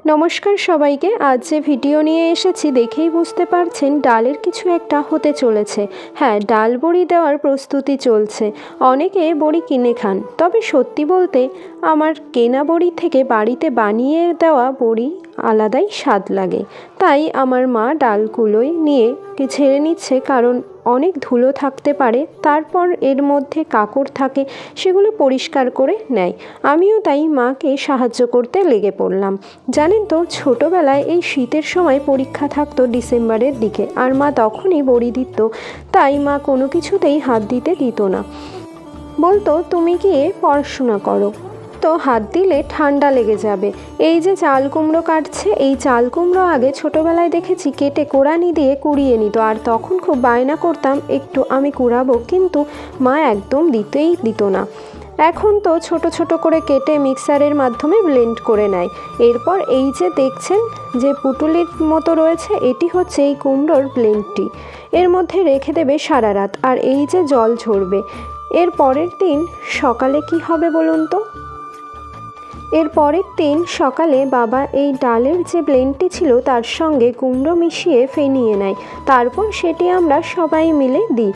নমস্কার সবাইকে। আজ যে ভিডিও নিয়ে এসেছি দেখেই বুঝতে পারছেন ডালের কিছু একটা হতে চলেছে। হ্যাঁ, ডাল বড়ি দেওয়ার প্রস্তুতি চলছে। অনেকে বড়ি কিনে খান, তবে সত্যি বলতে আমার কেনা বড়ি থেকে বাড়িতে বানিয়ে দেওয়া বড়ি আলাদাই স্বাদ লাগে। তাই আমার মা ডালগুলোই নিয়ে ছেড়ে নিচ্ছে, কারণ অনেক ধুলো থাকতে পারে, তারপর এর মধ্যে কাঁকড় থাকে, সেগুলো পরিষ্কার করে নেয়। আমিও তাই মাকে সাহায্য করতে লেগে পড়লাম। জানেন তো, ছোটোবেলায় এই শীতের সময় পরীক্ষা থাকতো ডিসেম্বরের দিকে, আর মা তখনই বড়ি দিত। তাই মা কোনো কিছুতেই হাত দিতে দিত না, বলতো তুমি গিয়ে পড়াশোনা করো, তো হাত দিলে ঠান্ডা লেগে যাবে। এই যে চাল কুমড়ো কাটছে, এই চাল কুমড়ো আগে ছোটোবেলায় দেখেছি কেটে কোড়ানি দিয়ে কুড়িয়ে নিত, আর তখন খুব বায়না করতাম একটু আমি কুড়াবো, কিন্তু মা একদম দিতেই দিত না। এখন তো ছোট ছোট করে কেটে মিক্সারের মাধ্যমে ব্লেন্ড করে নেয়। এরপর এই যে দেখছেন যে পুটুলির মতো রয়েছে, এটি হচ্ছে এই কুমড়োর ব্লেন্ডটি। এর মধ্যে রেখে দেবে সারা রাত, আর এই যে জল ঝরবে। এর পরের দিন সকালে কি হবে বলুন তো? এর পরের দিন সকালে বাবা এই ডালের যে ব্লেন্ডটি ছিল তার সঙ্গে কুমড়ো মিশিয়ে ফেনিয়ে নেয়। তারপর সেটি আমরা সবাই মিলে দিই।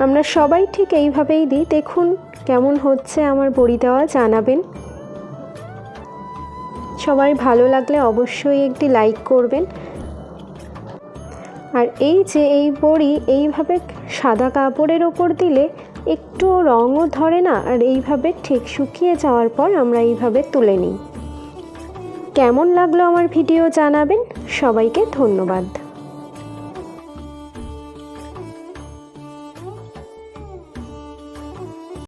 আমরা সবাই ঠিক এইভাবেই দিই। দেখুন কেমন হচ্ছে আমার বড়ি দেওয়া, জানাবেন। সবাই ভালো লাগলে অবশ্যই একটি লাইক করবেন। আর এই যে এই বড়ি এইভাবে সাদা কাপড়ের ওপর দিলে একটু রঙও ধরে না, আর এইভাবে ঠিক শুকিয়ে যাওয়ার পর আমরা এইভাবে তুলে নিই। কেমন লাগলো আমার ভিডিও জানাবেন। সবাইকে ধন্যবাদ।